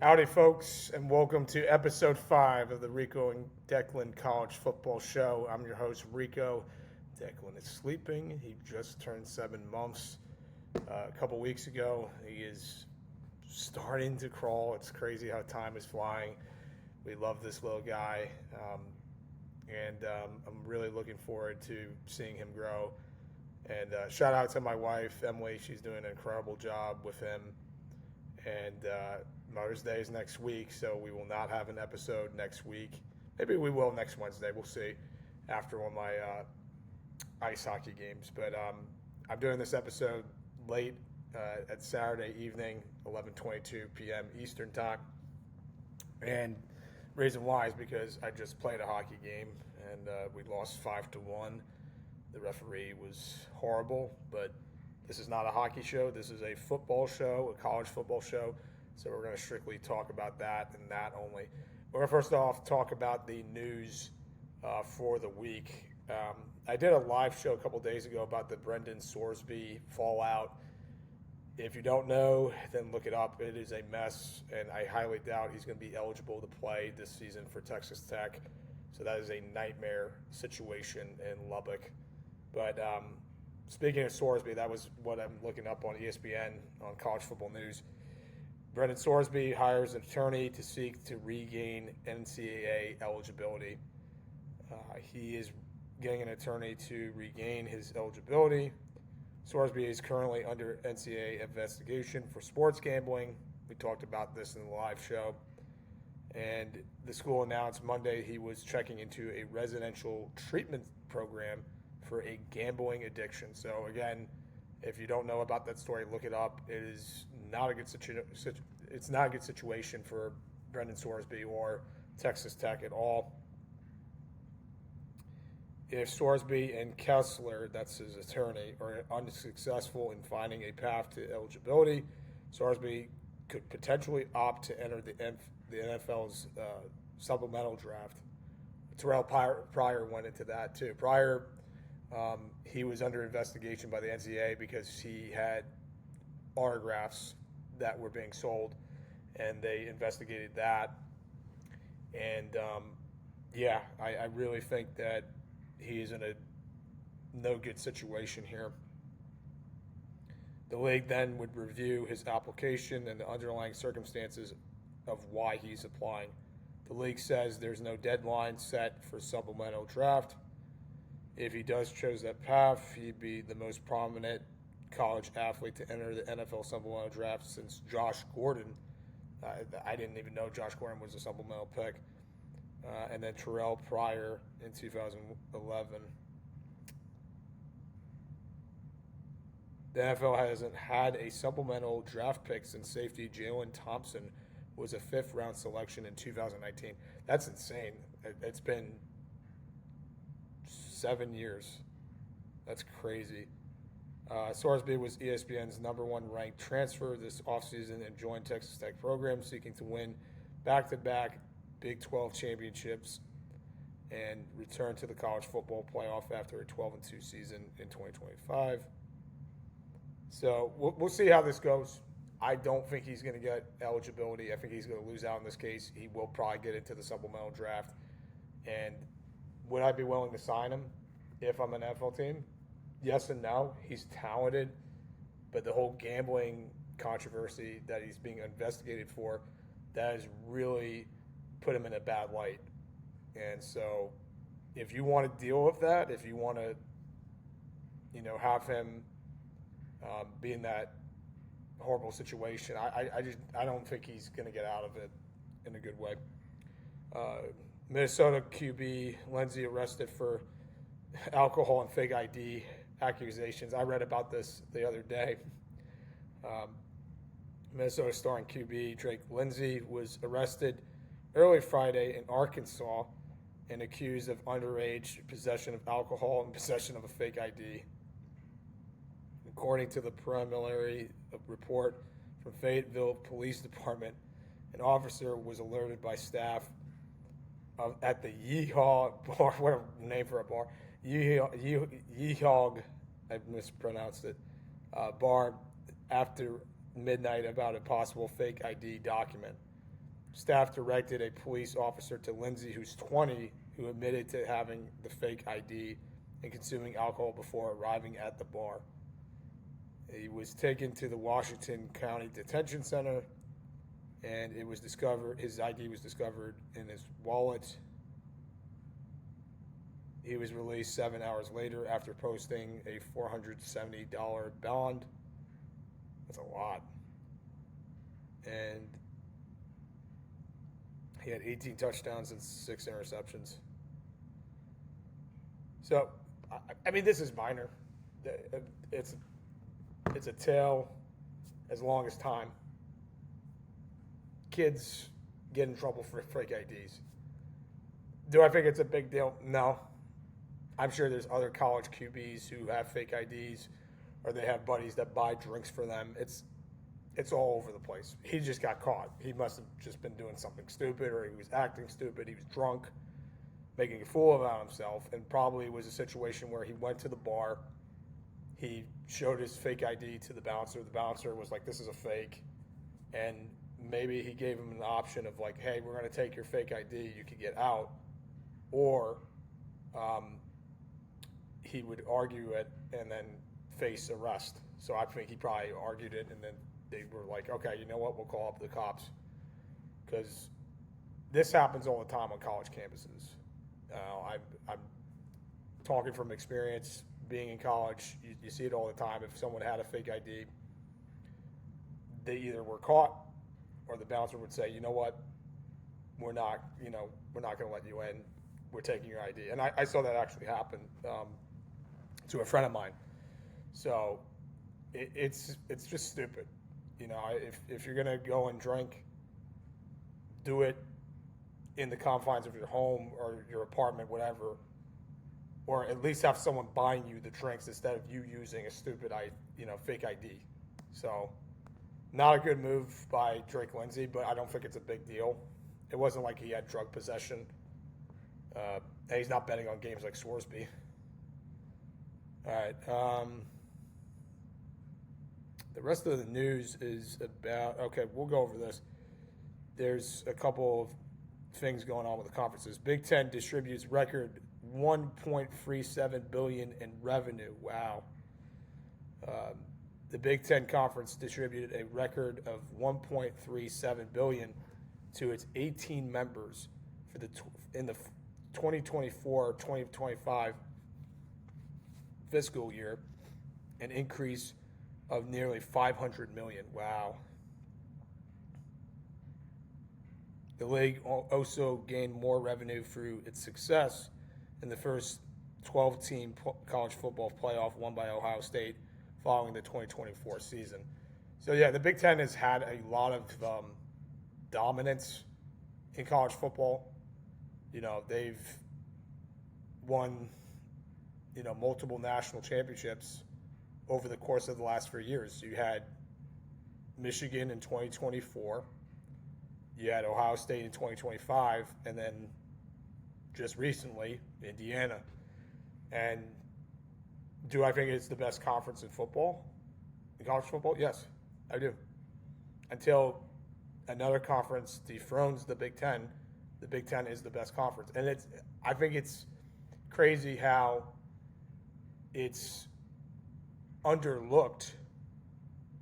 Howdy, folks, and welcome to episode 5 of the Rico and Declan College Football Show. I'm your host, Rico. Declan is sleeping. He just turned 7 months a couple weeks ago. He is starting to crawl. It's crazy how time is flying. We love this little guy, and I'm really looking forward to seeing him grow. And shout out to my wife, Emily. She's doing an incredible job with him. And Mother's Day is next week, so we will not have an episode next week. Maybe we will next Wednesday. We'll see after one of my ice hockey games. But I'm doing this episode late at Saturday evening, 11:22 p.m. Eastern Time. And reason why is because I just played a hockey game, and we lost 5-1. The referee was horrible, but this is not a hockey show. This is a football show, a college football show. So we're going to strictly talk about that and that only. We're going to first off talk about the news for the week. I did a live show a couple days ago about the Brendan Sorsby fallout. If you don't know, then look it up. It is a mess, and I highly doubt he's going to be eligible to play this season for Texas Tech. So that is a nightmare situation in Lubbock. But speaking of Sorsby, that was what I'm looking up on ESPN on College Football News. Brendan Sorsby hires an attorney to seek to regain NCAA eligibility. He is getting an attorney to regain his eligibility. Sorsby is currently under NCAA investigation for sports gambling. We talked about this in the live show. And the school announced Monday he was checking into a residential treatment program for a gambling addiction. So again, if you don't know about that story, look it up. It is not a good it's not a good situation for Brendan Sorsby or Texas Tech at all. If Sorsby and Kessler, that's his attorney, are unsuccessful in finding a path to eligibility, Sorsby could potentially opt to enter the NFL's supplemental draft. Terrell Pryor went into that too. Pryor, he was under investigation by the NCAA because he had autographs that were being sold, and they investigated that. And I really think that he is in a no good situation here. The league then would review his application and the underlying circumstances of why he's applying. The league says there's no deadline set for supplemental draft. If he does choose that path, he'd be the most prominent college athlete to enter the NFL supplemental draft since Josh Gordon. I didn't even know Josh Gordon was a supplemental pick. And then Terrell Pryor in 2011. The NFL hasn't had a supplemental draft pick since safety Jalen Thompson was a 5th-round selection in 2019. That's insane. It's been 7 years. That's crazy. Sorsby was ESPN's #1 ranked transfer this offseason and joined Texas Tech program seeking to win back-to-back Big 12 championships and return to the college football playoff after a 12-2 season in 2025. So we'll see how this goes. I don't think he's going to get eligibility. I think he's going to lose out in this case. He will probably get into the supplemental draft. And would I be willing to sign him if I'm an NFL team? Yes and no. He's talented, but the whole gambling controversy that he's being investigated for, that has really put him in a bad light. And so if you want to deal with that, if you want to, have him be in that horrible situation, I don't think he's going to get out of it in a good way. Minnesota QB Lindsey arrested for alcohol and fake ID accusations. I read about this the other day. Minnesota starting QB Drake Lindsey was arrested early Friday in Arkansas and accused of underage possession of alcohol and possession of a fake ID. According to the preliminary report from Fayetteville Police Department, an officer was alerted by staff at the Yeehaw Bar, what a name for a bar, Yeehaw, I mispronounced it, bar after midnight about a possible fake ID document. Staff directed a police officer to Lindsay, who's 20, who admitted to having the fake ID and consuming alcohol before arriving at the bar. He was taken to the Washington County Detention Center, and his ID was discovered in his wallet. He was released 7 hours later after posting a $470 bond. That's a lot. And he had 18 touchdowns and 6 interceptions. So, I mean, this is minor. It's a tale as long as time. Kids get in trouble for fake IDs. Do I think it's a big deal? No. I'm sure there's other college QBs who have fake IDs, or they have buddies that buy drinks for them. It's all over the place. He just got caught. He must have just been doing something stupid, or he was acting stupid. He was drunk, making a fool of himself, and probably it was a situation where he went to the bar. He showed his fake ID to the bouncer. The bouncer was like, "This is a fake," and maybe he gave him an option of like, "Hey, we're going to take your fake ID. You could get out," or he would argue it and then face arrest. So I think he probably argued it, and then they were like, "Okay, you know what? We'll call up the cops," because this happens all the time on college campuses. I'm talking from experience. Being in college, you see it all the time. If someone had a fake ID, they either were caught, or the bouncer would say, "You know what? We're not going to let you in. We're taking your ID." And I saw that actually happen to a friend of mine. So it's just stupid. If you're gonna go and drink, do it in the confines of your home or your apartment, whatever. Or at least have someone buying you the drinks instead of you using a stupid, fake ID. So, not a good move by Drake Lindsay, but I don't think it's a big deal. It wasn't like he had drug possession. And he's not betting on games like Swarsby. All right. The rest of the news is about, okay, we'll go over this. There's a couple of things going on with the conferences. Big Ten distributes record $1.37 billion in revenue. Wow. The Big Ten Conference distributed a record of $1.37 billion to its 18 members in the 2024-2025 fiscal year, an increase of nearly $500 million. Wow. The league also gained more revenue through its success in the first 12-team college football playoff won by Ohio State following the 2024 season. So, yeah, the Big Ten has had a lot of dominance in college football. They've won, multiple national championships over the course of the last 3 years. You had Michigan in 2024. You had Ohio State in 2025, and then just recently, Indiana. And do I think it's the best conference in football? In college football? Yes, I do. Until another conference dethrones the Big Ten is the best conference. And I think it's crazy how it's underlooked,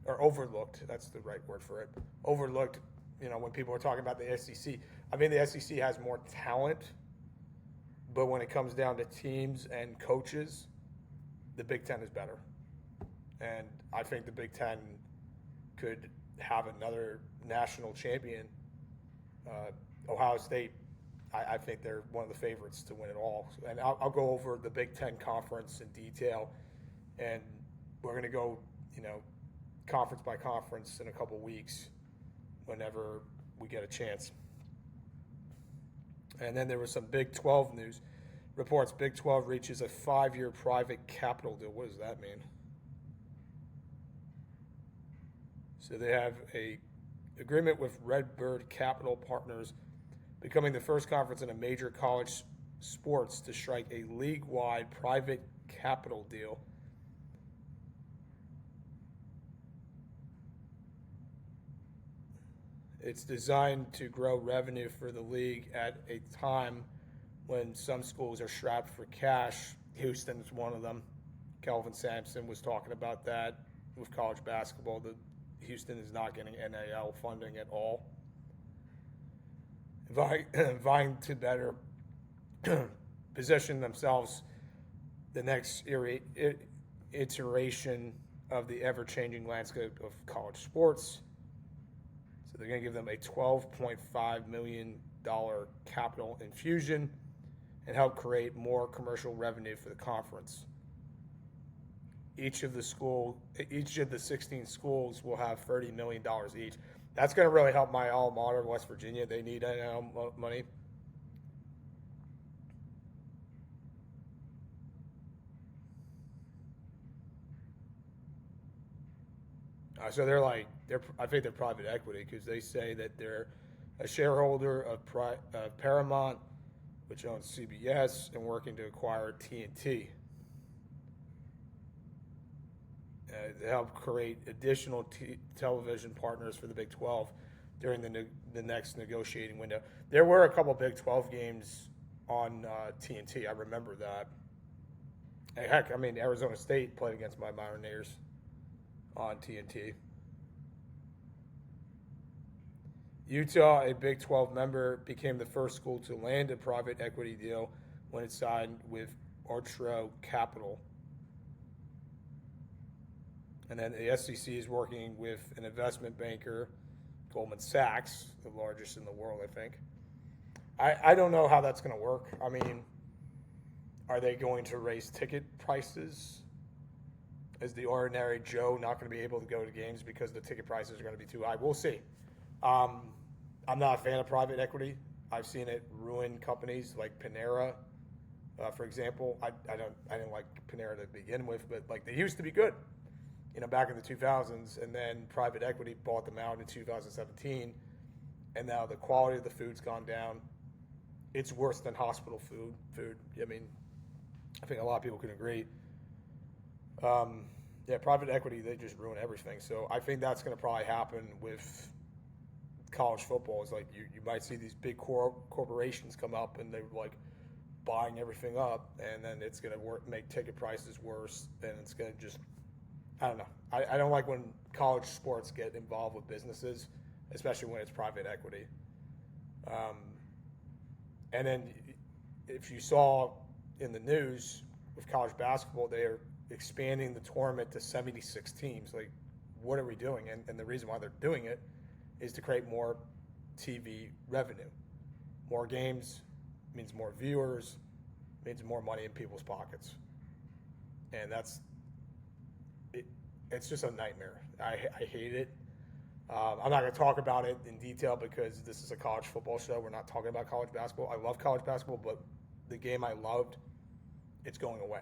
or overlooked, that's the right word for it, overlooked, when people are talking about the SEC. I mean, the SEC has more talent, but when it comes down to teams and coaches, the Big Ten is better. And I think the Big Ten could have another national champion. Ohio State, I think they're one of the favorites to win it all. And I'll go over the Big Ten conference in detail, and we're going to go, conference by conference in a couple weeks whenever we get a chance. And then there was some Big 12 news. Reports Big 12 reaches a 5-year private capital deal. What does that mean? So they have a agreement with Redbird Capital Partners, becoming the first conference in a major college sports to strike a league-wide private capital deal. It's designed to grow revenue for the league at a time when some schools are strapped for cash. Houston's one of them. Kelvin Sampson was talking about that with college basketball. Houston is not getting NIL funding at all. Vying to better position themselves the next iteration of the ever-changing landscape of college sports. So they're going to give them a $12.5 million capital infusion and help create more commercial revenue for the conference. Each of the 16 schools will have $30 million each. That's going to really help my alma mater, West Virginia. They need money. So I think they're private equity because they say that they're a shareholder of Paramount, which owns CBS, and working to acquire TNT. To help create additional television partners for the Big 12 during the next negotiating window. There were a couple Big 12 games on TNT. I remember that. And heck, Arizona State played against my Mountaineers on TNT. Utah, a Big 12 member, became the first school to land a private equity deal when it signed with Artro Capital. And then the SEC is working with an investment banker, Goldman Sachs, the largest in the world, I think. I don't know how that's going to work. Are they going to raise ticket prices? Is the ordinary Joe not going to be able to go to games because the ticket prices are going to be too high? We'll see. I'm not a fan of private equity. I've seen it ruin companies like Panera, for example. I didn't like Panera to begin with, but they used to be good. Back in the 2000s, and then private equity bought them out in 2017, and now the quality of the food's gone down. It's worse than hospital food. I think a lot of people can agree. Private equity, they just ruin everything. So I think that's going to probably happen with college football. It's you might see these big corporations come up, and they're buying everything up, and then it's going to make ticket prices worse, and it's going to just, I don't know. I don't like when college sports get involved with businesses, especially when it's private equity. And then if you saw in the news with college basketball, they are expanding the tournament to 76 teams. What are we doing? And the reason why they're doing it is to create more TV revenue. More games means more viewers, means more money in people's pockets. And it's just a nightmare. I hate it. I'm not going to talk about it in detail because this is a college football show. We're not talking about college basketball. I love college basketball, but the game I loved, it's going away.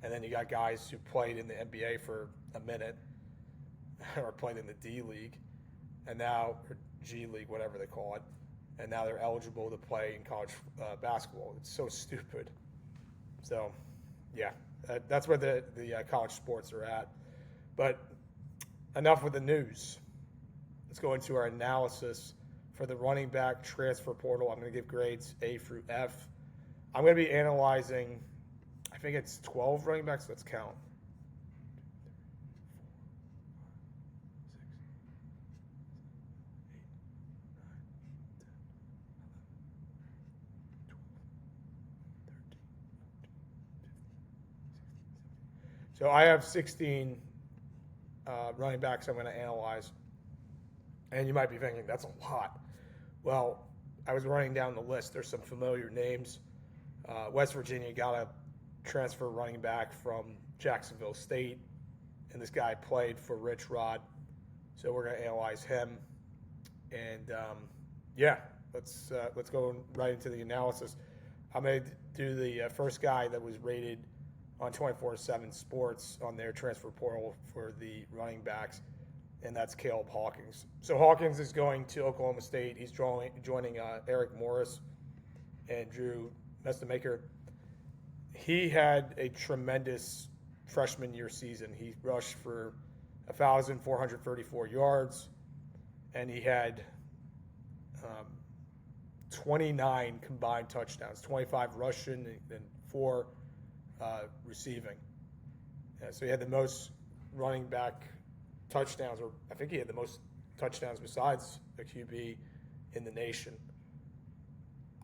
And then you got guys who played in the NBA for a minute or played in the D League, and now, or G League, whatever they call it, and now they're eligible to play in college basketball. It's so stupid. So, yeah, that's where the college sports are at. But enough with the news. Let's go into our analysis for the running back transfer portal. I'm going to give grades A through F. I'm going to be analyzing, I think it's 12 running backs. Let's count. 6, 7, 8, 9, 10, 11, 12, 13, 14, 15, 16, 17. So I have 16 running backs I'm going to analyze. And you might be thinking, that's a lot. Well, I was running down the list. There's some familiar names. West Virginia got a transfer running back from Jacksonville State, and this guy played for Rich Rod. So we're going to analyze him. And, let's go right into the analysis. I'm going to do the first guy that was rated on 24/7 Sports on their transfer portal for the running backs, and that's Caleb Hawkins. So Hawkins is going to Oklahoma State. He's joining Eric Morris and Drew Mestamaker. He had a tremendous freshman year season. He rushed for 1,434 yards, and he had um, 29 combined touchdowns, 25 rushing and 4 receiving. Yeah, so he had the most running back touchdowns, or I think he had the most touchdowns besides a QB in the nation.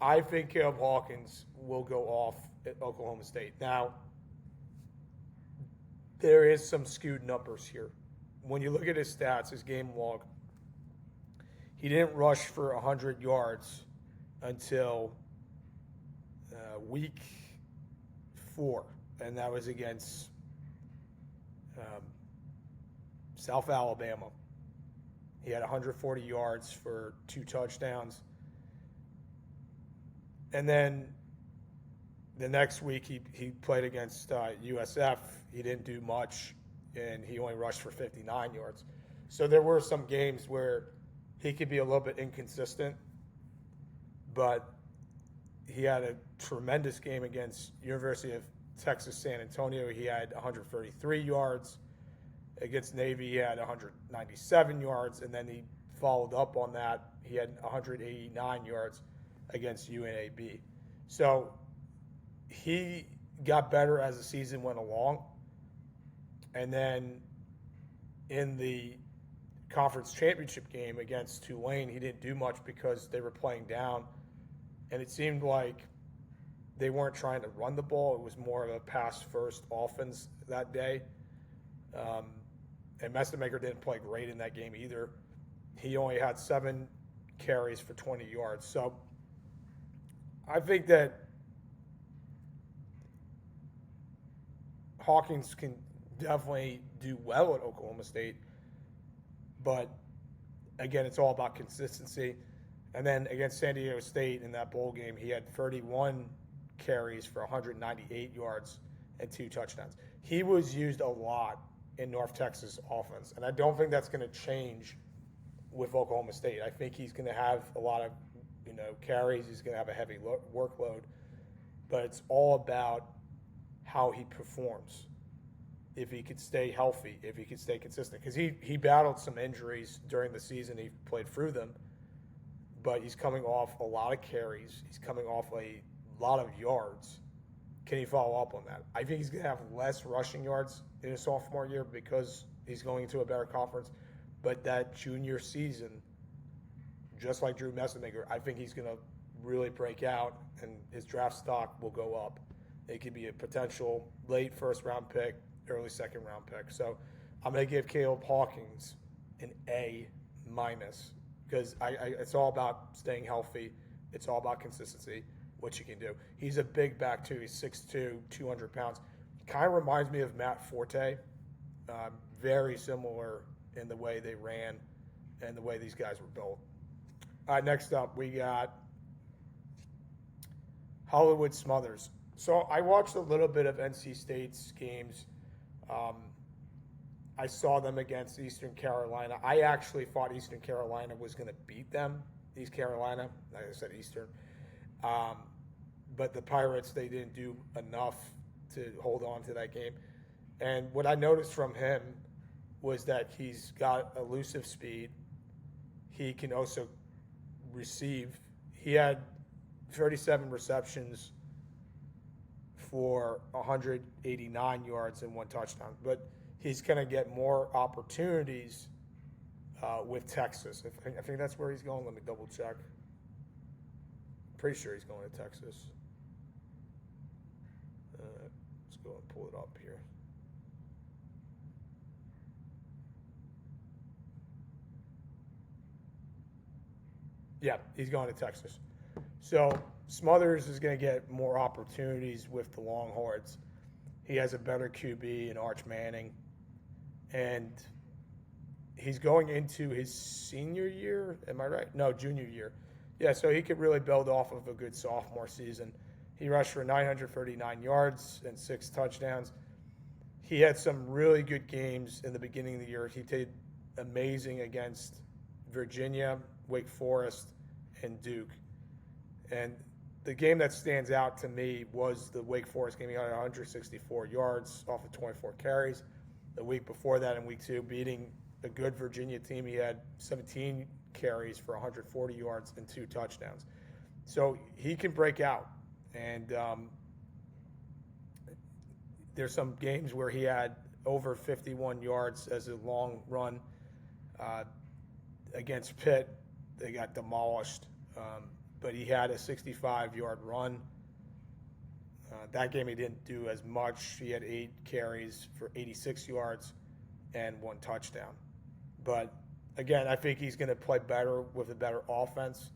I think Caleb Hawkins will go off at Oklahoma State. Now, there is some skewed numbers here. When you look at his stats, his game log, he didn't rush for 100 yards until week 4, and that was against South Alabama. He had 140 yards for 2 touchdowns. And then the next week he played against USF. He didn't do much, and he only rushed for 59 yards. So there were some games where he could be a little bit inconsistent, but he had a tremendous game against University of Texas San Antonio. He had 133 yards. Against Navy, he had 197 yards, and then he followed up on that. He had 189 yards against UNAB. So he got better as the season went along. And then in the conference championship game against Tulane, he didn't do much because they were playing down. And it seemed like they weren't trying to run the ball. It was more of a pass-first offense that day. And Messermaker didn't play great in that game either. He only had 7 carries for 20 yards. So I think that Hawkins can definitely do well at Oklahoma State. But, again, it's all about consistency. And then against San Diego State in that bowl game, he had 31 carries for 198 yards and 2 touchdowns. He was used a lot in North Texas offense, and I don't think that's going to change with Oklahoma State. I think he's going to have a lot of carries. He's going to have a heavy workload, but it's all about how he performs. If he could stay healthy, if he could stay consistent, because he battled some injuries during the season. He played through them, but he's coming off a lot of carries. He's coming off a lot of yards. Can he follow up on that? I think he's going to have less rushing yards in his sophomore year because he's going into a better conference. But that junior season, just like Drew Messermaker, I think he's going to really break out, and his draft stock will go up. It could be a potential late first-round pick, early second-round pick. So I'm going to give Caleb Hawkins an A- because it's all about staying healthy. It's all about consistency, what you can do. He's a big back, too. He's 6'2", 200 pounds. Kind of reminds me of Matt Forte. Very similar in the way they ran and the way these guys were built. All right, next up, we got Hollywood Smothers. So I watched a little bit of NC State's games. I saw them against Eastern Carolina. I actually thought Eastern Carolina was going to beat them, East Carolina. Like I said, Eastern. But the Pirates, they didn't do enough to hold on to that game. And what I noticed from him was that he's got elusive speed. He can also receive. He had 37 receptions for 189 yards and 1 touchdown. But he's going to get more opportunities with Texas. I think that's where he's going. Let me double check. Pretty sure he's going to Texas. Let's go and pull it up here. Yeah, he's going to Texas. So Smothers is going to get more opportunities with the Longhorns. He has a better QB in Arch Manning. And he's going into his senior year. Am I right? No, junior year. Yeah, so he could really build off of a good sophomore season. He rushed for 939 yards and 6 touchdowns. He had some really good games in the beginning of the year. He did amazing against Virginia, Wake Forest, and Duke. And the game that stands out to me was the Wake Forest game. He got 164 yards off of 24 carries. The week before that, in week 2, beating a good Virginia team, he had 17 carries for 140 yards and 2 touchdowns. So he can break out. And there's some games where he had over 51 yards as a long run. Against Pitt, they got demolished. But he had a 65-yard run. That game he didn't do as much. He had 8 carries for 86 yards and 1 touchdown. But again, I think he's going to play better with a better offense.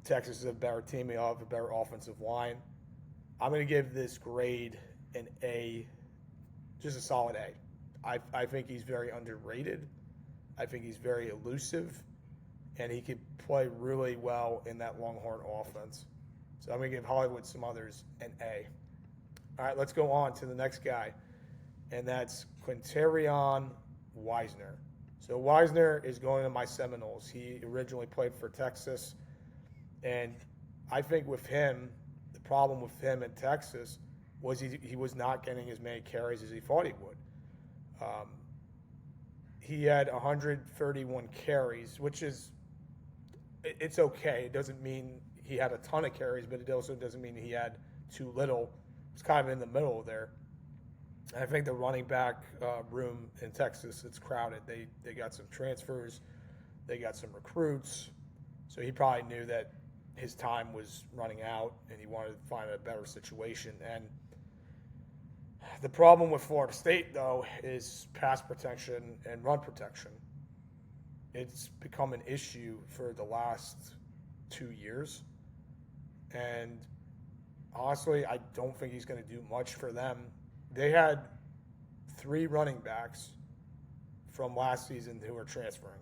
Texas is a better team. They all have a better offensive line. I'm going to give this grade an A, just a solid A. I think he's very underrated. I think he's very elusive, and he could play really well in that Longhorn offense. So I'm going to give Hollywood some others an A. All right, let's go on to the next guy, and that's Quintarion Wisner. So Wisner is going to my Seminoles. He originally played for Texas, and I think with him, the problem with him in Texas was he was not getting as many carries as he thought he would. He had 131 carries, which is it's okay. It doesn't mean he had a ton of carries, but it also doesn't mean he had too little. It's kind of in the middle there. I think the running back room in Texas, it's crowded. They got some transfers. They got some recruits. So he probably knew that his time was running out and he wanted to find a better situation. And the problem with Florida State, though, is pass protection and run protection. It's become an issue for the last 2 years. And honestly, I don't think he's going to do much for them. They had 3 running backs from last season who are transferring.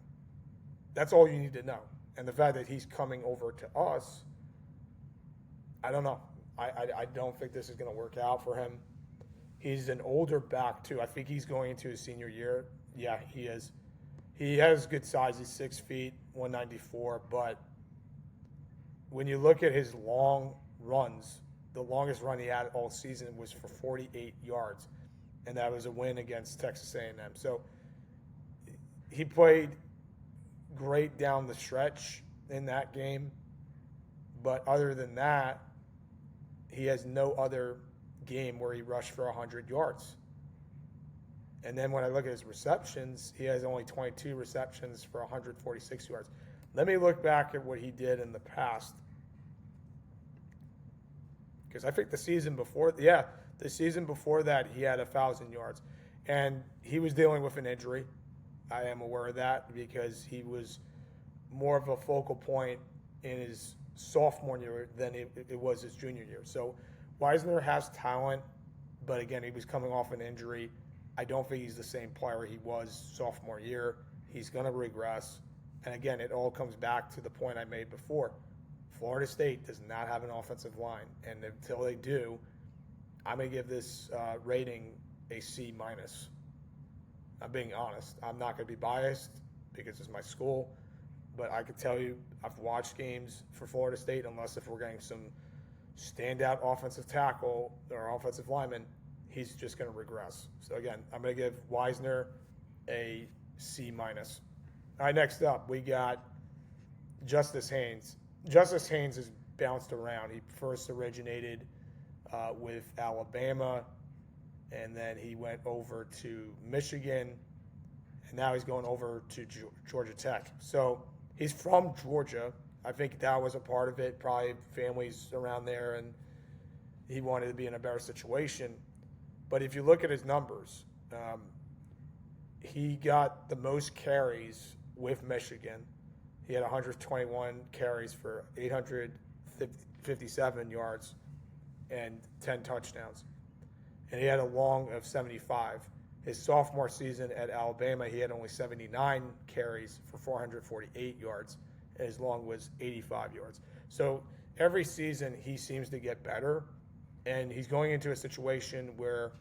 That's all you need to know. And the fact that he's coming over to us, I don't know. I don't think this is going to work out for him. He's an older back, too. I think he's going into his senior year. Yeah, he is. He has good size. He's 6 feet, 194. But when you look at his long runs, the longest run he had all season was for 48 yards, and that was a win against Texas A&M. So he played great down the stretch in that game, but other than that, he has no other game where he rushed for 100 yards. And then when I look at his receptions, he has only 22 receptions for 146 yards. Let me look back at what he did in the past. Because I think the season before that, he had 1,000 yards. And he was dealing with an injury. I am aware of that because he was more of a focal point in his sophomore year than it was his junior year. So Wisner has talent, but again, he was coming off an injury. I don't think he's the same player he was sophomore year. He's going to regress. And again, it all comes back to the point I made before. Florida State does not have an offensive line. And until they do, I'm going to give this rating a C-. I'm being honest. I'm not going to be biased because it's my school. But I can tell you, I've watched games for Florida State, unless if we're getting some standout offensive tackle or offensive lineman, he's just going to regress. So again, I'm going to give Wisner a C-. All right, next up, we got Justice Haynes. Justice Haynes has bounced around. He first originated with Alabama, and then he went over to Michigan, and now he's going over to Georgia Tech. So he's from Georgia. I think that was a part of it, probably families around there, and he wanted to be in a better situation. But if you look at his numbers, he got the most carries with Michigan. He had 121 carries for 857 yards and 10 touchdowns. And he had a long of 75. His sophomore season at Alabama, he had only 79 carries for 448 yards. And his long was 85 yards. So every season he seems to get better. And he's going into a situation where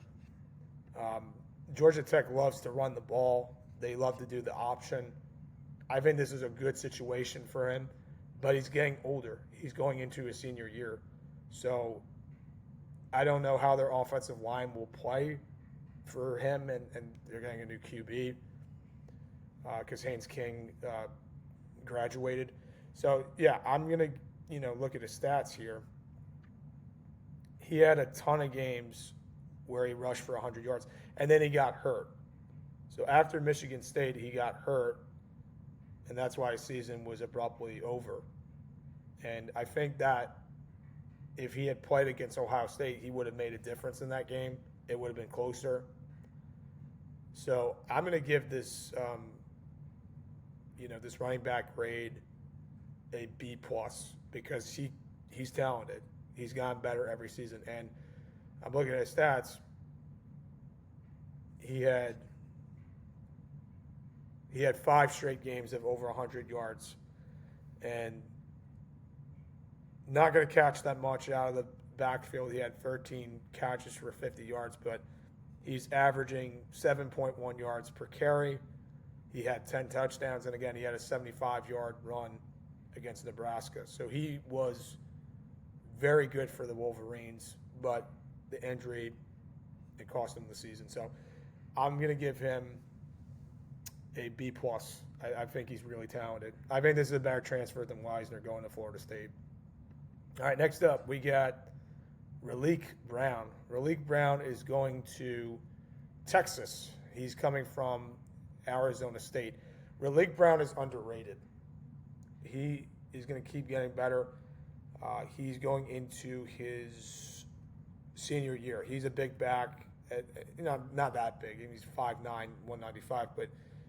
Georgia Tech loves to run the ball. They love to do the option. I think this is a good situation for him, but he's getting older. He's going into his senior year. So I don't know how their offensive line will play for him, and they're getting a new QB. because Haynes King graduated. So yeah, I'm gonna look at his stats here. He had a ton of games where he rushed for 100 yards, and then he got hurt. So after Michigan State, he got hurt, and that's why his season was abruptly over. And I think that if he had played against Ohio State, he would have made a difference in that game. It would have been closer. So I'm going to give this, this running back grade a B plus because he's talented. He's gotten better every season, and I'm looking at his stats. He had 5 straight games of over 100 yards, and not going to catch that much out of the backfield. He had 13 catches for 50 yards, but he's averaging 7.1 yards per carry. He had 10 touchdowns, and again, he had a 75-yard run against Nebraska. So he was very good for the Wolverines, but the injury, it cost him the season. So I'm going to give him a B+. I think he's really talented. I think this is a better transfer than Wisner going to Florida State. All right, next up, we got Raleek Brown. Raleek Brown is going to Texas. He's coming from Arizona State. Raleek Brown is underrated. He is going to keep getting better. He's going into his senior year. He's a big back. Not that big. He's 5'9", 195, but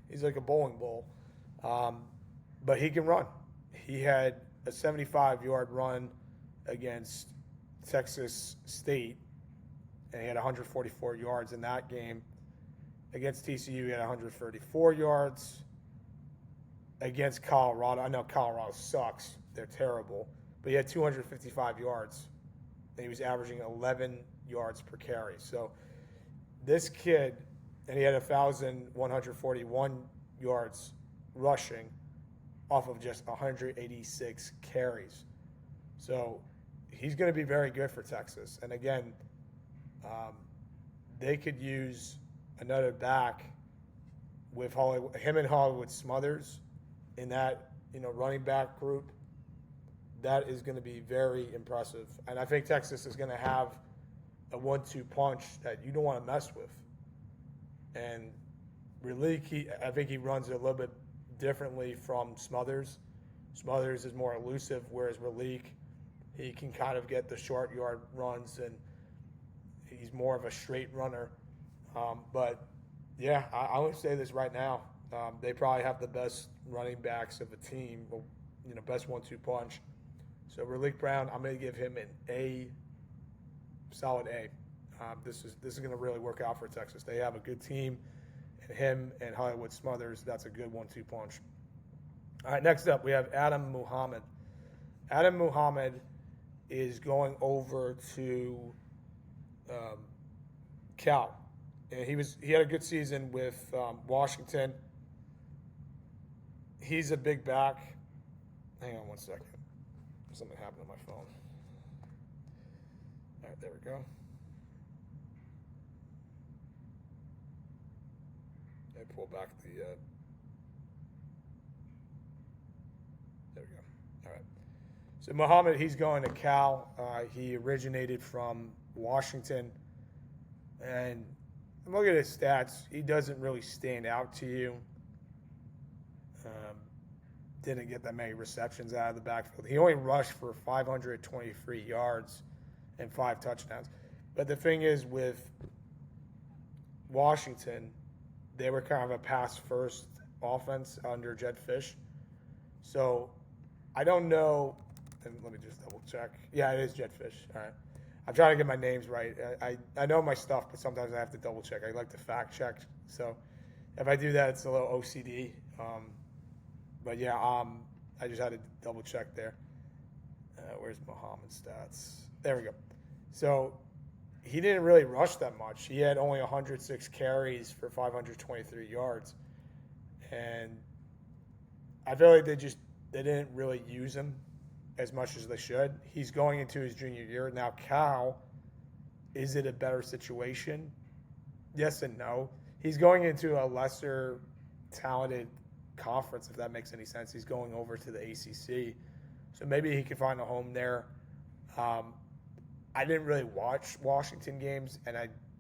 he's like a bowling ball. But he can run. He had a 75-yard run against Texas State, and he had 144 yards in that game. Against TCU, he had 134 yards. Against Colorado, I know Colorado sucks. They're terrible. But he had 255 yards, and he was averaging 11 yards per carry. So this kid, and he had 1,141 yards rushing off of just 186 carries. So he's going to be very good for Texas. And again, they could use another back with him and Hollywood Smothers in that running back group. That is going to be very impressive. And I think Texas is going to have a 1-2 punch that you don't want to mess with. And Raleek, I think he runs it a little bit differently from Smothers. Smothers is more elusive, whereas Raleek, he can kind of get the short yard runs, and he's more of a straight runner. But, yeah, I would say this right now. They probably have the best running backs of the team, best 1-2 punch. So Raleek Brown, I'm going to give him an A, solid A. This is going to really work out for Texas. They have a good team, and him and Hollywood Smothers, that's a good 1-2 punch. All right, next up we have Adam Muhammad. Adam Muhammad is going over to Cal, and he had a good season with Washington. He's a big back. Hang on one second. Something happened to my phone. All right, there we go. I pull back the. There we go. All right. So Muhammad, he's going to Cal. He originated from Washington, and I'm looking at his stats. He doesn't really stand out to you. Didn't get that many receptions out of the backfield. He only rushed for 523 yards and 5 touchdowns. But the thing is, with Washington, they were kind of a pass-first offense under Jed Fish. So I don't know. And let me just double-check. Yeah, it is Jed Fish. All right. I'm trying to get my names right. I know my stuff, but sometimes I have to double-check. I like to fact-check. So if I do that, it's a little OCD. But yeah, I just had to double check there. Where's Muhammad's stats? There we go. So he didn't really rush that much. He had only 106 carries for 523 yards, and I feel like they didn't really use him as much as they should. He's going into his junior year now. Cal, is it a better situation? Yes and no. He's going into a lesser talented conference, if that makes any sense. He's going over to the ACC, so maybe he can find a home there. I didn't really watch Washington games, and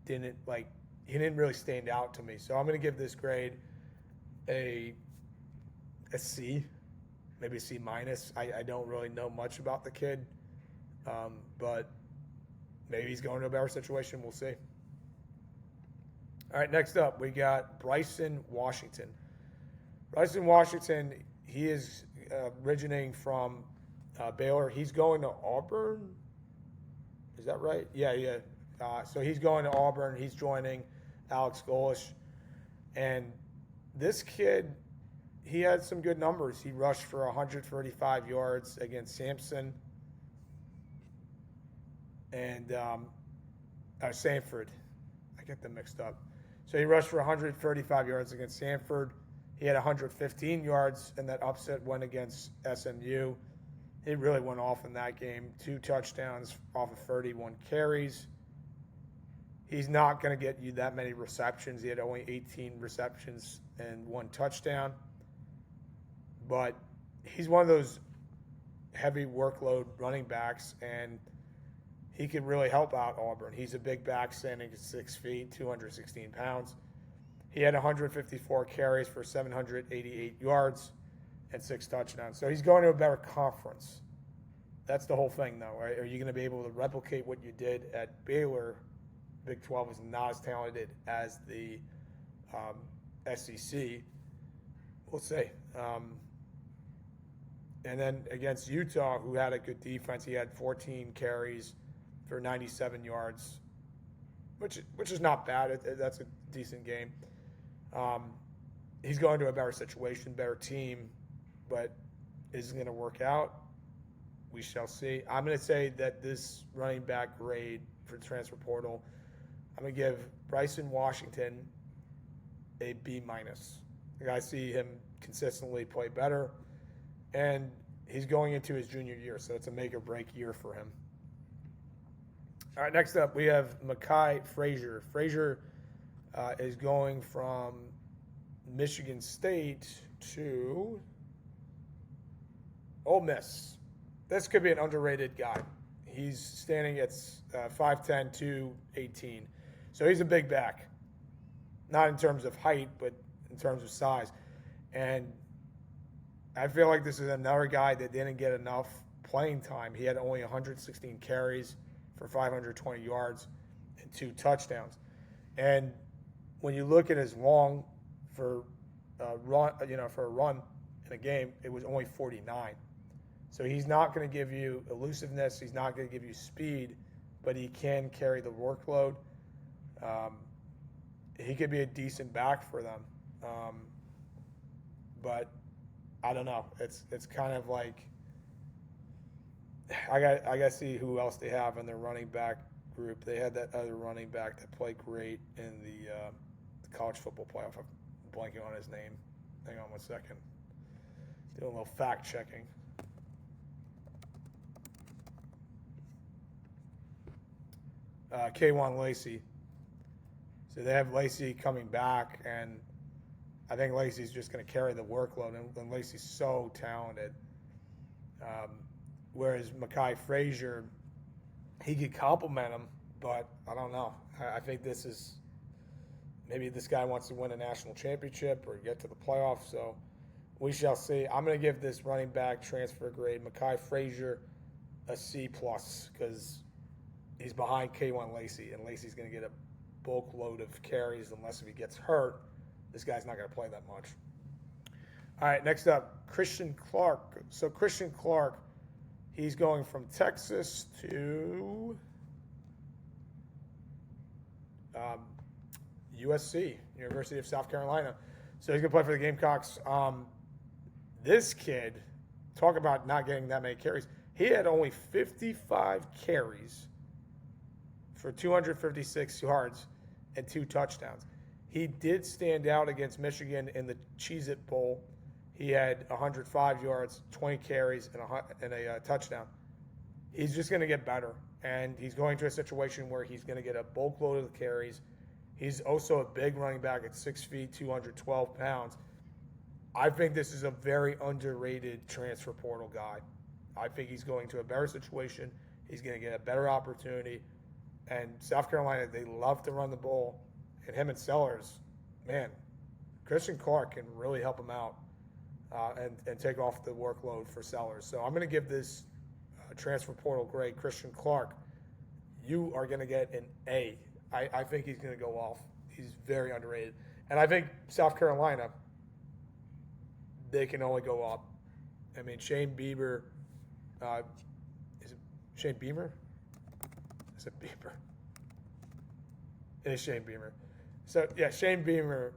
he didn't really stand out to me. So I'm going to give this grade a C, maybe a C minus. I don't really know much about the kid, but maybe he's going to a better situation. We'll see. All right, next up, we got Bryson Washington. Bryson Washington, he is originating from Baylor. He's going to Auburn. Is that right? Yeah. So he's going to Auburn. He's joining Alex Golish. And this kid, he had some good numbers. He rushed for 135 yards against Samson and Sanford. I get them mixed up. So he rushed for 135 yards against Sanford. He had 115 yards in that upset win against SMU. He really went off in that game. 2 touchdowns off of 31 carries. He's not going to get you that many receptions. He had only 18 receptions and 1 touchdown. But he's one of those heavy workload running backs, and he could really help out Auburn. He's a big back, standing at 6 feet, 216 pounds. He had 154 carries for 788 yards and 6 touchdowns. So he's going to a better conference. That's the whole thing, though, right? Are you going to be able to replicate what you did at Baylor? Big 12 is not as talented as the SEC. We'll see. And then against Utah, who had a good defense, he had 14 carries for 97 yards, which is not bad. That's a decent game. He's going to a better situation, better team, but is it going to work out? We shall see. I'm going to say that this running back grade for the transfer portal, I'm going to give Bryson Washington a B minus. I see him consistently play better, and he's going into his junior year, so it's a make or break year for him. All right, next up we have Mekhi Frazier. Frazier is going from Michigan State to Ole Miss. This could be an underrated guy. He's standing at 5'10", 218. So he's a big back. Not in terms of height, but in terms of size. And I feel like this is another guy that didn't get enough playing time. He had only 116 carries for 520 yards and 2 touchdowns. And when you look at his long for a run in a game, it was only 49. So he's not going to give you elusiveness. He's not going to give you speed, but he can carry the workload. He could be a decent back for them. But I don't know. It's kind of like I got to see who else they have in their running back group. They had that other running back that played great in the college football playoff. I'm blanking on his name. Hang on one second. Doing a little fact checking. K1 Lacey. So they have Lacey coming back, and I think Lacey's just going to carry the workload, and Lacey's so talented. Whereas Mekhi Frazier, he could complement him, but I don't know. I think maybe this guy wants to win a national championship or get to the playoffs, so we shall see. I'm going to give this running back transfer grade, Mekhi Frazier, a C+, because he's behind K1 Lacey, and Lacey's going to get a bulk load of carries unless if he gets hurt. This guy's not going to play that much. All right, next up, Christian Clark. So Christian Clark, he's going from Texas to USC, University of South Carolina. So he's going to play for the Gamecocks. This kid, talk about not getting that many carries. He had only 55 carries for 256 yards and 2 touchdowns. He did stand out against Michigan in the Cheez-It Bowl. He had 105 yards, 20 carries, and a touchdown. He's just going to get better, and he's going to a situation where he's going to get a bulk load of the carries. He's also a big running back at 6 feet, 212 pounds. I think this is a very underrated transfer portal guy. I think he's going to a better situation. He's going to get a better opportunity. And South Carolina, they love to run the ball. And him and Sellers, man, Christian Clark can really help him out and take off the workload for Sellers. So I'm going to give this transfer portal grade, Christian Clark. You are going to get an A. I think he's going to go off. He's very underrated. And I think South Carolina, they can only go up. I mean, Shane Bieber, is it Shane Beamer? Is it Bieber? It is Shane Beamer. So, yeah, Shane Beamer,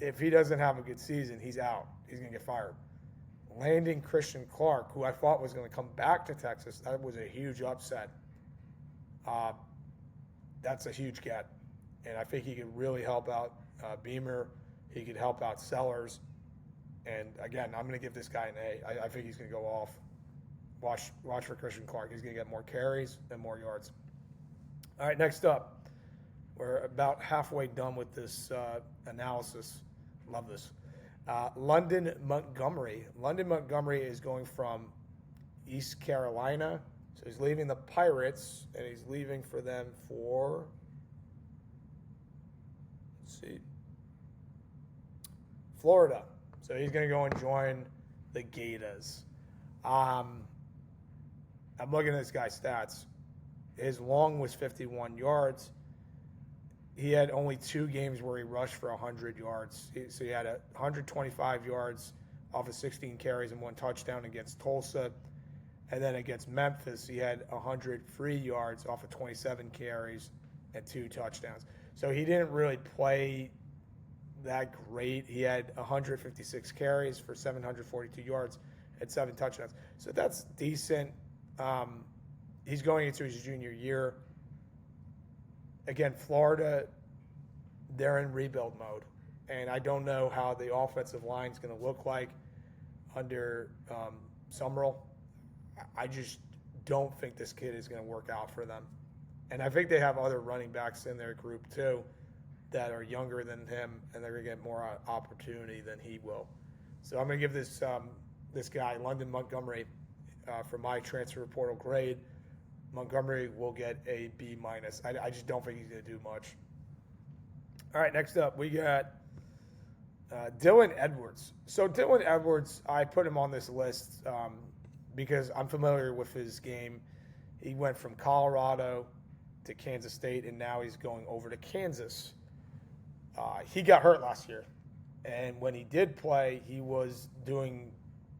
if he doesn't have a good season, he's out. He's going to get fired. Landing Christian Clark, who I thought was going to come back to Texas, that was a huge upset. That's a huge get. And I think he could really help out Beamer. He could help out Sellers. And, again, I'm going to give this guy an A. I think he's going to go off. Watch for Christian Clark. He's going to get more carries and more yards. All right, next up. We're about halfway done with this analysis. Love this. London Montgomery. London Montgomery is going from East Carolina. So he's leaving the Pirates, and he's leaving for them for, let's see, Florida. So he's going to go and join the Gators. I'm looking at this guy's stats. His long was 51 yards. He had only 2 games where he rushed for 100 yards. So he had 125 yards off of 16 carries and 1 touchdown against Tulsa. And then against Memphis, he had 103 yards off of 27 carries and 2 touchdowns. So he didn't really play that great. He had 156 carries for 742 yards and 7 touchdowns. So that's decent. He's going into his junior year. Again, Florida, they're in rebuild mode. And I don't know how the offensive line is going to look like under Summerall. I just don't think this kid is going to work out for them. And I think they have other running backs in their group too that are younger than him, and they're going to get more opportunity than he will. So I'm going to give this guy, London Montgomery, for my transfer portal grade. Montgomery will get a B-. I just don't think he's going to do much. All right, next up, we got Dylan Edwards. So Dylan Edwards, I put him on this list because I'm familiar with his game. He went from Colorado to Kansas State, and now he's going over to Kansas. He got hurt last year, and when he did play, he was doing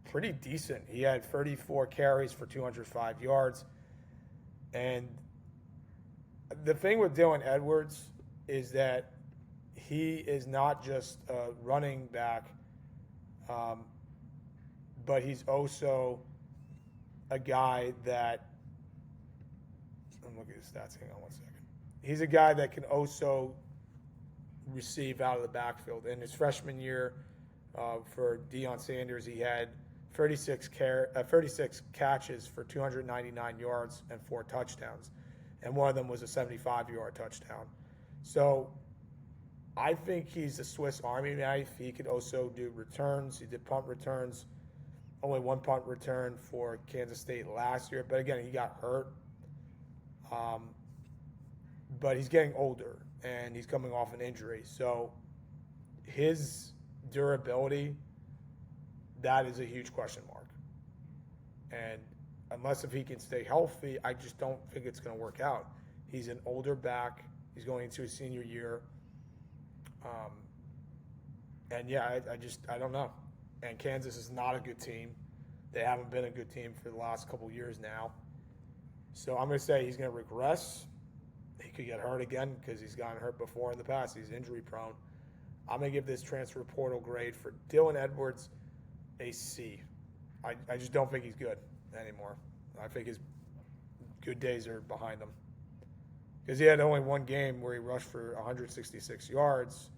pretty decent. He had 34 carries for 205 yards. And the thing with Dylan Edwards is that he is not just a running back, but he's also a guy that – I'm looking at his stats. Hang on one second. He's a guy that can also receive out of the backfield. In his freshman year for Deion Sanders, he had 36 catches for 299 yards and 4 touchdowns. And one of them was a 75-yard touchdown. So I think he's a Swiss Army knife. He could also do returns. He did punt returns. Only 1 punt return for Kansas State last year. But, again, he got hurt. But he's getting older, and he's coming off an injury. So his durability, that is a huge question mark. And unless if he can stay healthy, I just don't think it's going to work out. He's an older back. He's going into his senior year. And, yeah, I don't know. And Kansas is not a good team. They haven't been a good team for the last couple years now. So I'm going to say he's going to regress. He could get hurt again because he's gotten hurt before in the past. He's injury prone. I'm going to give this transfer portal grade for Dylan Edwards a C. I just don't think he's good anymore. I think his good days are behind him. Because he had only 1 game where he rushed for 166 yards,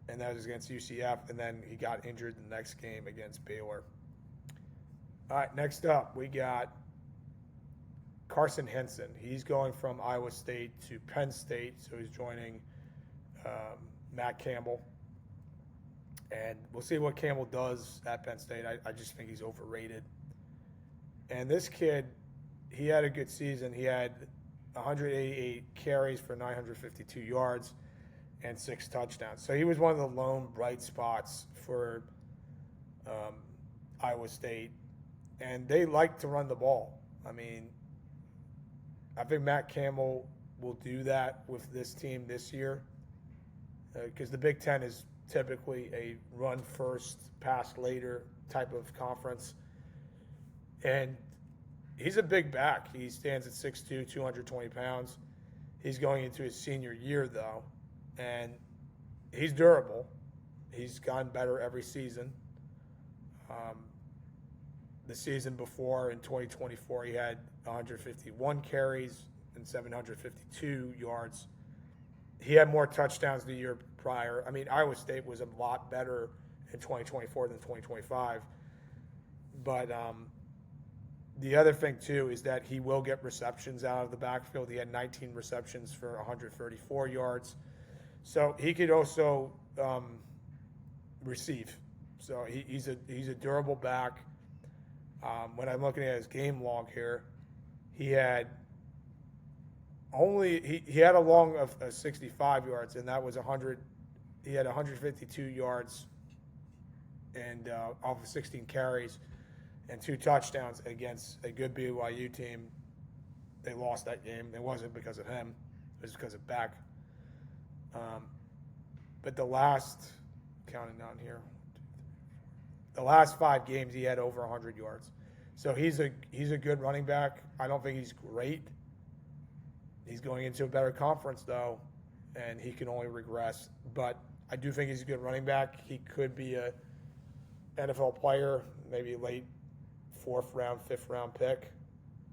and that was against UCF, and then he got injured the next game against Baylor. All right, next up, we got Carson Henson. He's going from Iowa State to Penn State, so he's joining Matt Campbell. And we'll see what Campbell does at Penn State. I just think he's overrated. And this kid, he had a good season. He had 188 carries for 952 yards and 6 touchdowns. So he was one of the lone bright spots for Iowa State. And they like to run the ball. I mean, I think Matt Campbell will do that with this team this year because the Big Ten is typically a run first, pass later type of conference. And he's a big back. He stands at 6'2", 220 pounds. He's going into his senior year, though, and he's durable. He's gotten better every season. The season before, in 2024, he had 151 carries and 752 yards. He had more touchdowns the year prior. I mean, Iowa State was a lot better in 2024 than 2025. But the other thing, too, is that he will get receptions out of the backfield. He had 19 receptions for 134 yards. So he could also receive. So he's a durable back. When I'm looking at his game log here, he had a long of 65 yards, and that was 100. He had 152 yards and off of 16 carries and 2 touchdowns against a good BYU team. They lost that game. It wasn't because of him. It was because of Beck. But counting down here, the last 5 games he had over 100 yards. So he's a good running back. I don't think he's great. He's going into a better conference, though, and he can only regress. But I do think he's a good running back. He could be a NFL player, maybe late 4th round, 5th round pick,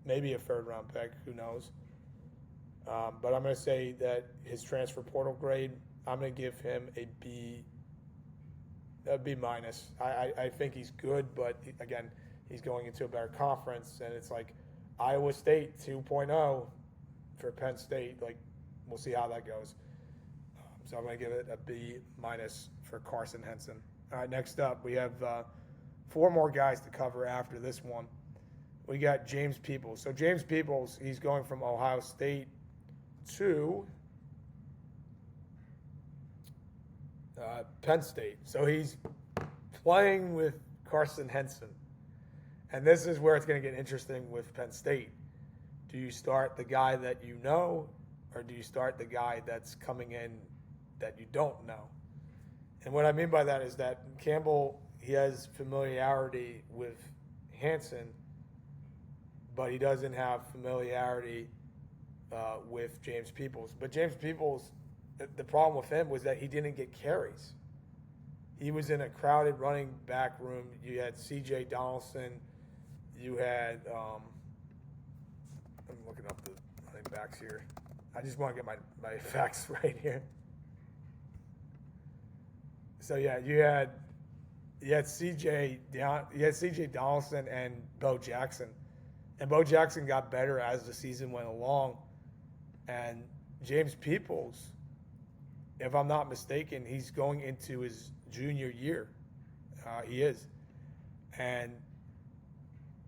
maybe a 3rd round pick. Who knows? But I'm going to say that his transfer portal grade, I'm going to give him a B minus. I think he's good, but again, he's going into a better conference, and it's like Iowa State 2.0 for Penn State. Like, we'll see how that goes. So I'm going to give it a B minus for Carson Henson. All right, next up, we have 4 more guys to cover after this one. We got James Peoples. So James Peoples, he's going from Ohio State to Penn State. So he's playing with Carson Henson. And this is where it's going to get interesting with Penn State. Do you start the guy that you know, or do you start the guy that's coming in that you don't know? And what I mean by that is that Campbell, he has familiarity with Hanson, but he doesn't have familiarity with James Peoples. But James Peoples, the problem with him was that he didn't get carries. He was in a crowded running back room. You had C.J. Donaldson. You had, I'm looking up the running backs here. I just want to get my facts right here. So yeah, you had C.J. Donaldson and Bo Jackson, and Bo Jackson got better as the season went along. And James Peoples, if I'm not mistaken, he's going into his junior year. He is, and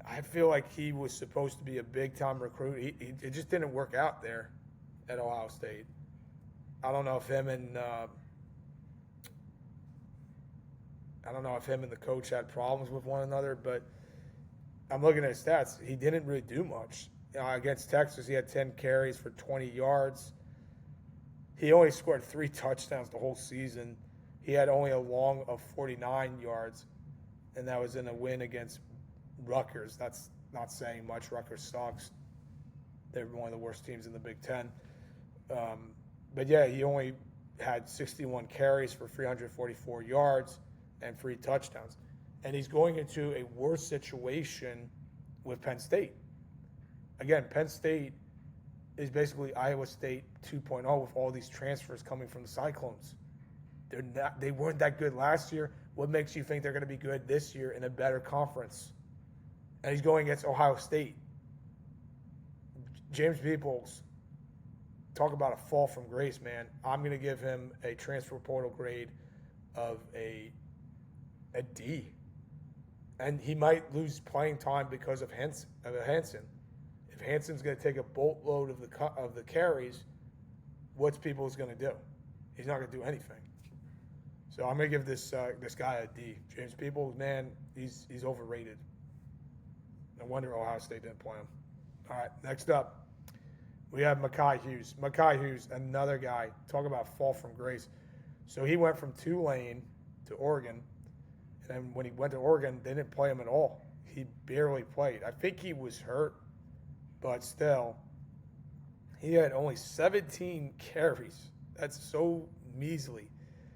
I feel like he was supposed to be a big-time recruit. It just didn't work out there at Ohio State. I don't know if him and the coach had problems with one another, but I'm looking at his stats. He didn't really do much. Against Texas, he had 10 carries for 20 yards. He only scored 3 touchdowns the whole season. He had only a long of 49 yards, and that was in a win against Rutgers. That's not saying much. Rutgers sucks. They're one of the worst teams in the Big Ten. But yeah, he only had 61 carries for 344 yards and 3 touchdowns. And he's going into a worse situation with Penn State. Again, Penn State is basically Iowa State 2.0 with all these transfers coming from the Cyclones. They weren't that good last year. What makes you think they're going to be good this year in a better conference? And he's going against Ohio State. James Peoples, talk about a fall from grace, man. I'm going to give him a transfer portal grade of a a D. And he might lose playing time because of Hansen. If Hansen's going to take a boatload of the carries, what's Peoples going to do? He's not going to do anything. So I'm going to give this guy a D. James Peoples, man, he's overrated. No wonder Ohio State didn't play him. All right, next up, we have Mekhi Hughes. Mekhi Hughes, another guy. Talk about fall from grace. So he went from Tulane to Oregon. And then when he went to Oregon, they didn't play him at all. He barely played. I think he was hurt, but still, he had only 17 carries. That's so measly.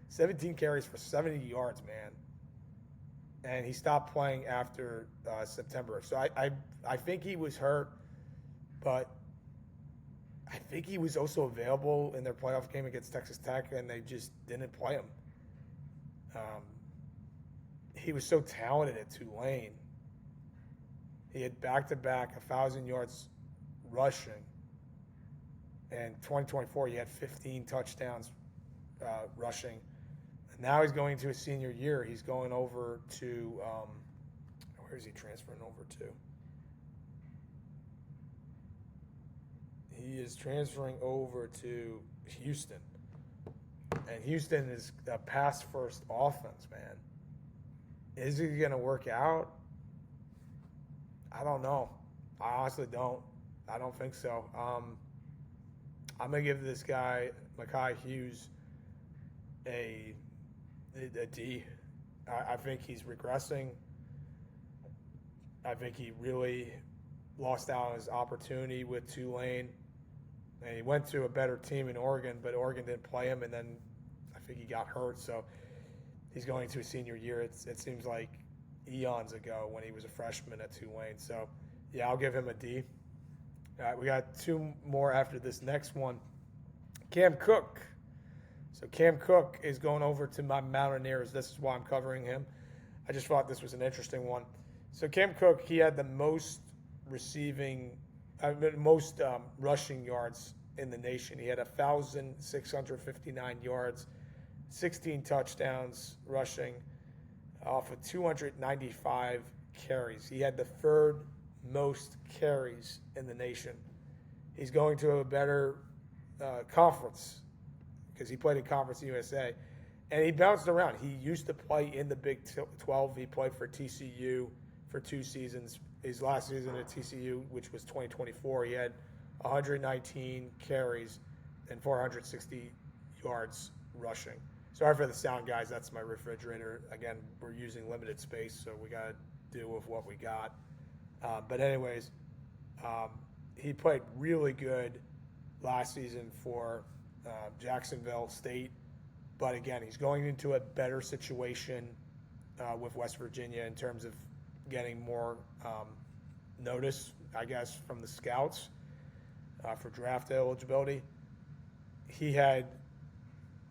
17 carries for 70 yards, man. And he stopped playing after September. So I think he was hurt, but I think he was also available in their playoff game against Texas Tech, and they just didn't play him. He was so talented at Tulane. He had back-to-back 1,000 yards rushing. And 2024, he had 15 touchdowns rushing. And now he's going to his senior year. He's going over to where is he transferring over to? He is transferring over to Houston. And Houston is a pass-first offense, man. Is he going to work out? I don't know. I honestly don't. I don't think so. I'm going to give this guy, Mekhi Hughes, a D. I think he's regressing. I think he really lost out on his opportunity with Tulane. And he went to a better team in Oregon, but Oregon didn't play him, and then I think he got hurt. So he's going to his senior year. It seems like eons ago when he was a freshman at Tulane. So, yeah, I'll give him a D. All right, we got two more after this next one. Cam Cook. So Cam Cook is going over to my Mountaineers. This is why I'm covering him. I just thought this was an interesting one. So Cam Cook, he had the most rushing yards in the nation. He had 1,659 yards, 16 touchdowns rushing off of 295 carries. He had the third most carries in the nation. He's going to a better conference because he played in Conference USA. And he bounced around. He used to play in the Big 12. He played for TCU for 2 seasons. His last season at TCU, which was 2024, he had 119 carries and 460 yards rushing. Sorry for the sound, guys. That's my refrigerator. Again, we're using limited space, so we got to deal with what we got. But anyways, he played really good last season for Jacksonville State. But again, he's going into a better situation with West Virginia in terms of getting more notice, I guess, from the scouts for draft eligibility. He had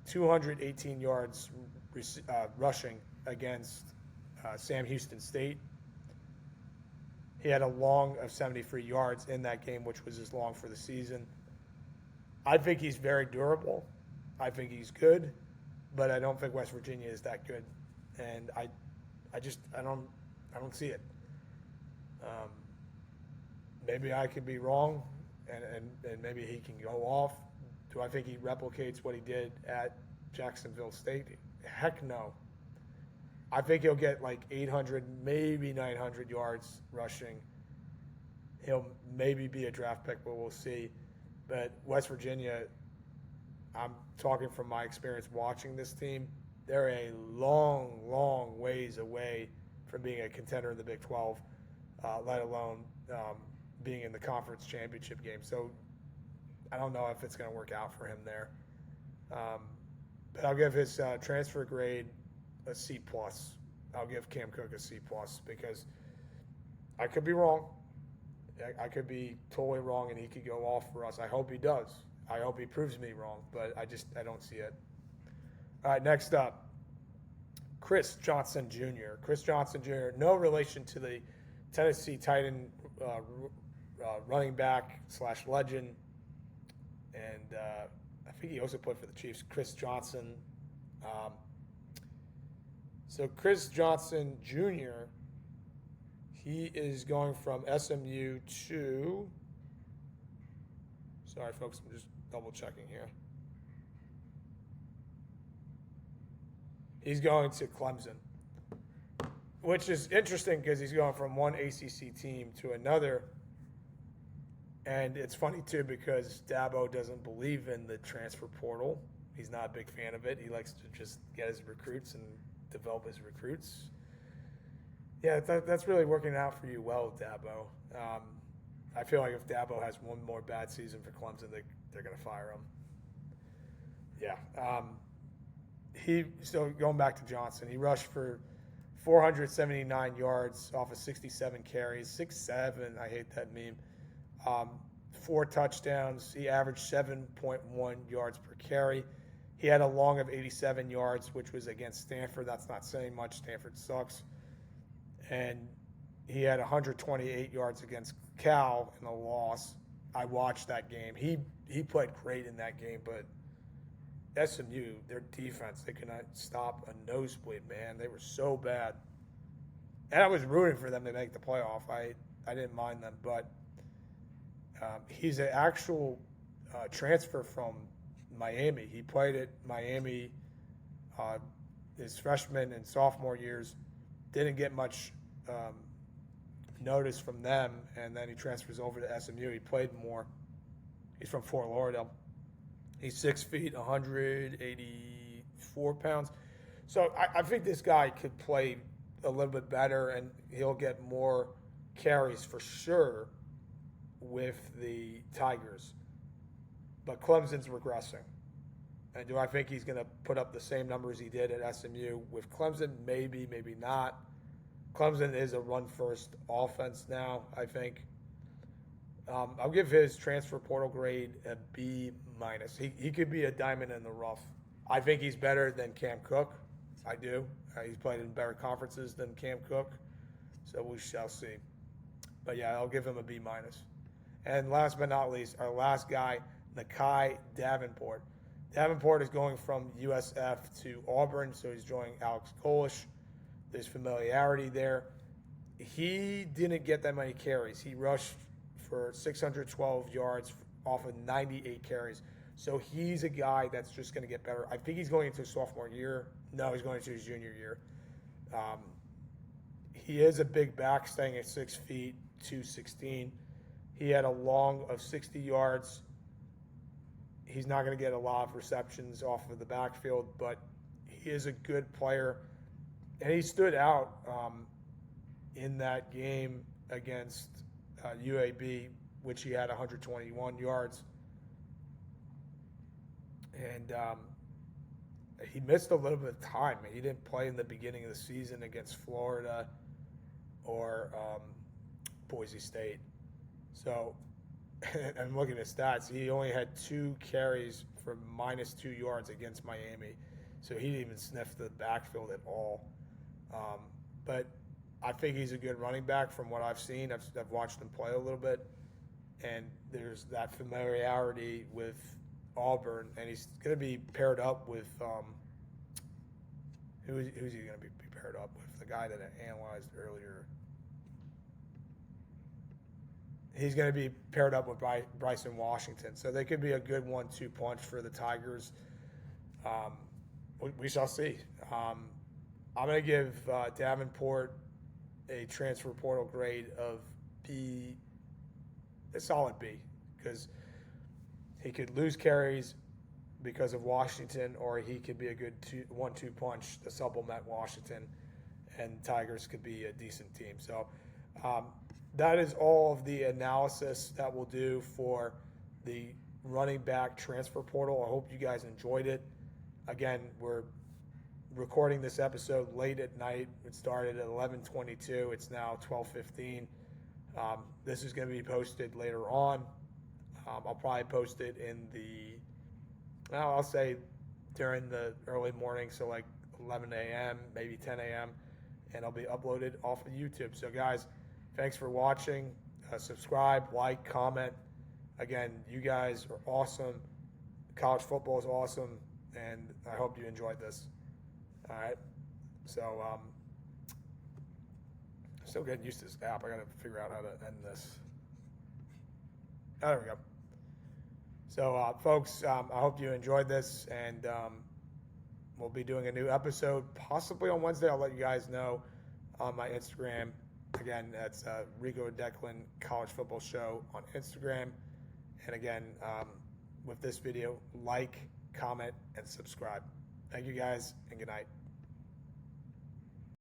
218 yards rushing against Sam Houston State. He had a long of 73 yards in that game, which was his long for the season. I think he's very durable. I think he's good, but I don't think West Virginia is that good, and I don't see it. Maybe I could be wrong, and maybe he can go off. Do I think he replicates what he did at Jacksonville State? Heck no. I think he'll get like 800, maybe 900 yards rushing. He'll maybe be a draft pick, but we'll see. But West Virginia, I'm talking from my experience watching this team, they're a long, long ways away from being a contender in the Big 12, let alone being in the conference championship game. So I don't know if it's going to work out for him there. But I'll give his transfer grade a C+. I'll give Cam Cook a C+ because I could be wrong. I could be totally wrong, and he could go off for us. I hope he does. I hope he proves me wrong, but I don't see it. All right, next up, Chris Johnson Jr. Chris Johnson Jr., no relation to the Tennessee Titan running back / legend, and I think he also played for the Chiefs, Chris Johnson. So Chris Johnson Jr., he is going from SMU to. Sorry, folks, I'm just double checking here. He's going to Clemson, which is interesting because he's going from one ACC team to another. And it's funny, too, because Dabo doesn't believe in the transfer portal. He's not a big fan of it. He likes to just get his recruits and develop his recruits. Yeah, that's really working out for you well, Dabo. I feel like if Dabo has one more bad season for Clemson, they're going to fire him. Yeah. So going back to Johnson, he rushed for 479 yards off of 67 carries. 6'7", I hate that meme. 4 touchdowns. He averaged 7.1 yards per carry. He had a long of 87 yards, which was against Stanford. That's not saying much. Stanford sucks. And he had 128 yards against Cal in a loss. I watched that game. He played great in that game, but SMU, their defense, they could not stop a nosebleed, man. They were so bad. And I was rooting for them to make the playoff. I didn't mind them, but he's an actual transfer from Miami. He played at Miami his freshman and sophomore years. Didn't get much notice from them, and then he transfers over to SMU. He played more. He's from Fort Lauderdale. He's 6 feet, 184 pounds. So I think this guy could play a little bit better, and he'll get more carries for sure with the Tigers. But Clemson's regressing. And do I think he's going to put up the same numbers he did at SMU with Clemson? Maybe, maybe not. Clemson is a run-first offense now, I think. I'll give his transfer portal grade a B-. He could be a diamond in the rough. I think he's better than Cam Cook. I do. He's played in better conferences than Cam Cook. So we shall see. But, yeah, I'll give him a B-. And last but not least, our last guy, Nakai Davenport. Davenport is going from USF to Auburn, so he's joining Alex Golish. There's familiarity there. He didn't get that many carries. He rushed for 612 yards off of 98 carries. So he's a guy that's just going to get better. I think he's going into his sophomore year. No, he's going into his junior year. He is a big back, staying at 6 feet, 216. He had a long of 60 yards. He's not going to get a lot of receptions off of the backfield, but he is a good player. And he stood out in that game against UAB, which he had 121 yards. And he missed a little bit of time. He didn't play in the beginning of the season against Florida or Boise State. So, I'm looking at stats. He only had 2 carries for -2 yards against Miami. So he didn't even sniff the backfield at all. But I think he's a good running back from what I've seen. I've watched him play a little bit. And there's that familiarity with Auburn. And he's going to be paired up with who's he going to be paired up with? The guy that I analyzed earlier. He's going to be paired up with Bryson Washington. So they could be a good 1-2 punch for the Tigers. We shall see. I'm going to give Davenport a transfer portal grade of B, a solid B, because he could lose carries because of Washington, or he could be a good 1-2 punch to supplement Washington, and Tigers could be a decent team. So that is all of the analysis that we'll do for the running back transfer portal. I hope you guys enjoyed it. Again, we're recording this episode late at night. It started at 11:22. It's now 12:15. This is going to be posted later on. I'll probably post it in I'll say during the early morning, so like 11 a.m., maybe 10 a.m., and I'll be uploaded off of YouTube. So, guys, thanks for watching. Subscribe, like, comment. Again, you guys are awesome. College football is awesome, and I hope you enjoyed this. All right. So, still getting used to this app. I got to figure out how to end this. Oh, there we go. So, folks, I hope you enjoyed this, and we'll be doing a new episode possibly on Wednesday. I'll let you guys know on my Instagram. Again, that's Rico and Declan College Football Show on Instagram. And again, with this video, like, comment, and subscribe. Thank you guys, and good night.